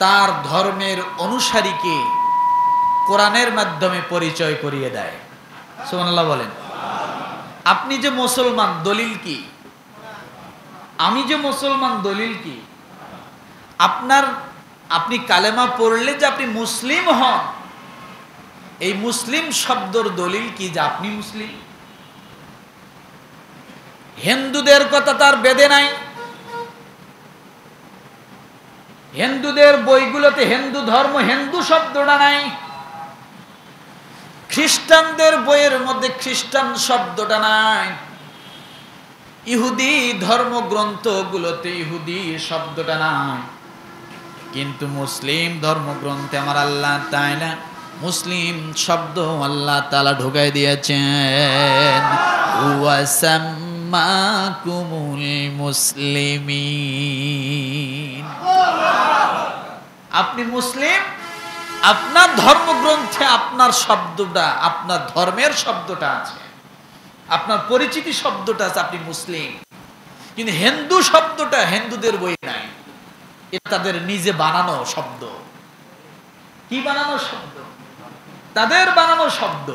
তার ধর্মের অনুসারীকে কোরআনের মাধ্যমে পরিচয় করিয়ে দেয়। সুবহানাল্লাহ বলেন। আপনি যে মুসলমান দলিল কি? আমি যে মুসলমান দলিল কি? আপনি কালেমা পড়লে যে আপনি মুসলিম হন, এই মুসলিম শব্দের দলিল কি যে আপনি মুসলিম? হিন্দুদের কথা তার বেদে নাই। হিন্দুদের বইগুলোতে হিন্দু ধর্ম, হিন্দু শব্দটা নাই। খ্রিস্টানদের বইয়ের মধ্যে খ্রিস্টান শব্দটা নাই। ইহুদি ধর্মগ্রন্থগুলোতে ইহুদি শব্দটা নাই। কিন্তু মুসলিম ধর্মগ্রন্থে আমার আল্লাহ তাআলা মুসলিম শব্দ আল্লাহ তাআলা ঢুকাই দিয়েছেন। ওয়াসাম্মাকুমুল মুসলিমিন। আপনি মুসলিম, আপনার ধর্মগ্রন্থে আপনার শব্দটা, আপনার ধর্মের শব্দটা আছে, আপনার পরিচিতি শব্দটা আছে, আপনি মুসলিম। কিন্তু হিন্দু শব্দটা হিন্দুদের বই নাই, এটা তাদের নিজে বানানো শব্দ। কি বানানো শব্দ? তাদের বানানো শব্দ।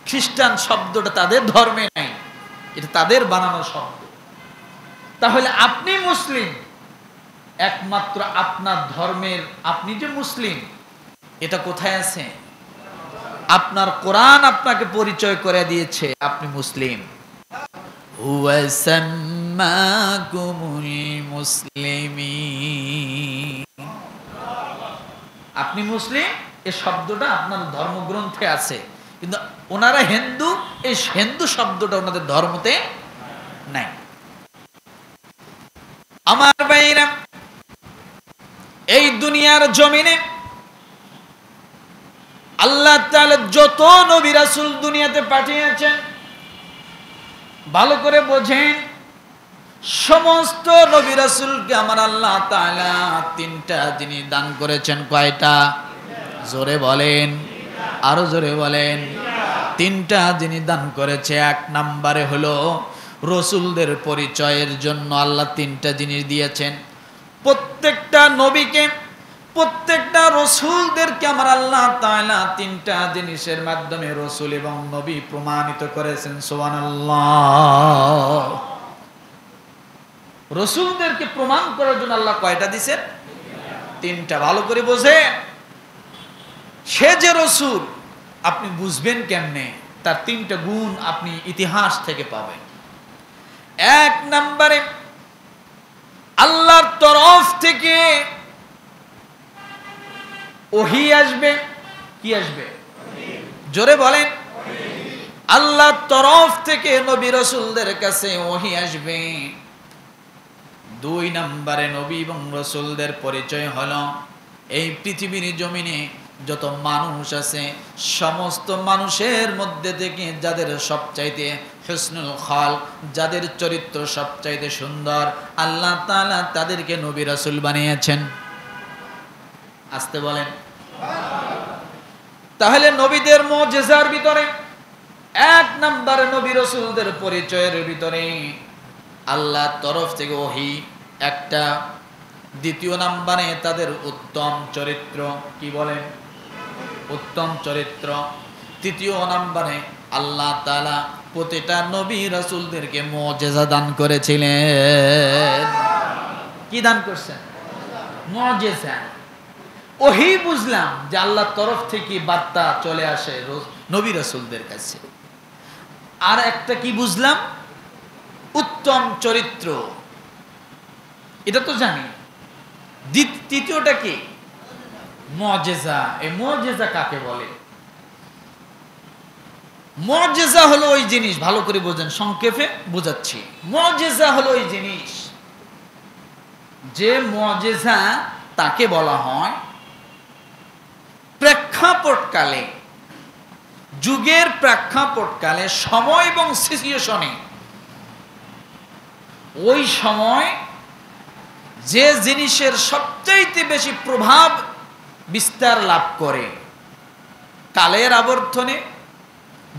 খ্রিস্টান শব্দটা তাদের ধর্মে নাই, এটা তাদের বানানো শব্দ। তাহলে আপনি মুসলিম একমাত্র আপনার ধর্মের, আপনি যে মুসলিম এটা কোথায় আছে? আপনার কোরআন আপনাকে পরিচয় করে দিয়েছে আপনি মুসলিম। ওয়াসাম্মাকুমুল মুসলিমিন। আপনি মুসলিম এই শব্দটা আপনার ধর্মগ্রন্থে আছে, কিন্তু ওনারা হিন্দু, এই হিন্দু শব্দটা ওনাদের ধর্মতে নাই। আমার ভাইরা, এই দুনিয়ার জমিনে আল্লাহ তাআলা যত নবী রাসূল দুনিয়াতে পাঠিয়েছেন, ভালো করে বোঝেন, সমস্ত নবী রাসূলকে আমার আল্লাহ তাআলা তিনটা জিনিস দান করেছেন। কয়টা? জোরে বলেন, আরো জোরে বলেন। তিনটা জিনিস দান করেছে। এক নম্বরে হলো রসুলদের পরিচয়ের জন্য আল্লাহ তিনটা জিনিস দিয়েছেন। প্রত্যেকটা নবীকে, প্রত্যেকটা রসুলদেরকে আমার আল্লাহ তাআলা তিনটা জিনিসের মাধ্যমে রসুল এবং নবী প্রমাণিত করেছেন। সুবহানাল্লাহ। রসুলদেরকে প্রমাণ করার জন্য আল্লাহ কয়টা দিয়েছেন? তিনটা। ভালো করে বোঝে। সে যে রসুল আপনি বুঝবেন কেমনে? তার তিনটা গুণ আপনি ইতিহাস থেকে পাবেন। এক নম্বরে আল্লাহর তরফ থেকে ওহী আসবে। কি আসবে? জোরে বলেন। আল্লাহর তরফ থেকে নবী রাসূলদের কাছে ওহী আসবে। দুই নম্বরে নবী এবং রাসূলদের পরিচয় হলো এই পৃথিবীর জমিনে যত মানুষ আছে সমস্ত মানুষের মধ্যে থেকে যাদের সবচাইতে হুসনুল খাল, যাদের চরিত্র সবচাইতে সুন্দর, আল্লাহ তাআলা তাদেরকে নবী রাসূল বানিয়েছেন। আসতে বলেন। তাহলে নবীদের মুজিজার ভিতরে এক নম্বরে নবী রাসূলদের পরিচয়ের ভিতরে আল্লাহর তরফ থেকে ওহী একটা। দ্বিতীয় নম্বরে তাদের উত্তম চরিত্র। কি বলেন? উত্তম চরিত্র। তৃতীয় নম্বরে আল্লাহ তাআলা প্রতিটা নবী রাসূলদেরকে মুজিজা দান করেছিলেন। কি দান করছেন? মুজিজা। ওহী বুঝলাম যে আল্লাহর তরফ থেকে বার্তা চলে আসে নবী রাসূলদের কাছে। আর একটা কি বুঝলাম? উত্তম চরিত্র। এটা তো জানি। তৃতীয়টা কি? মুজিজা। এই মুজিজা কাকে বলে? মুজিজা হলো ওই জিনিস, ভালো করে বোঝেন, সংক্ষেপে বোঝাচ্ছি। মুজিজা হলো ওই জিনিস, যে মুজিজা তাকে বলা হয় প্রেক্ষাপটকালে, যুগের প্রেক্ষাপটকালে, সময় এবং সিচুয়েশনে, ওই সময় যে জিনিসের সবচাইতে বেশি প্রভাব বিস্তার লাভ করে, কালের আবর্তনে,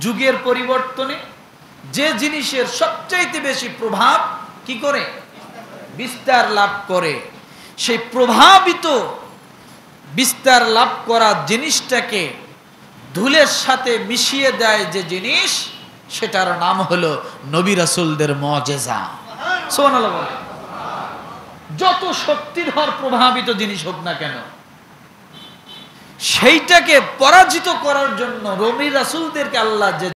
যুগের পরিবর্তনে যে জিনিসের সবচাইতে বেশি প্রভাব কি করে? বিস্তার লাভ করে, সেই প্রভাবিত বিস্তার লাভ করা জিনিসটাকে ধুলের সাথে মিশিয়ে দেয় যে জিনিস, সেটার নাম হলো নবী রাসূলদের মুজিজা। সুবহানাল্লাহ বলেন। যত শক্তিধর প্রভাবিত জিনিস হোক না কেন, সেইটাকে পরাজিত করার জন্য নবী রাসূলদেরকে আল্লাহ যে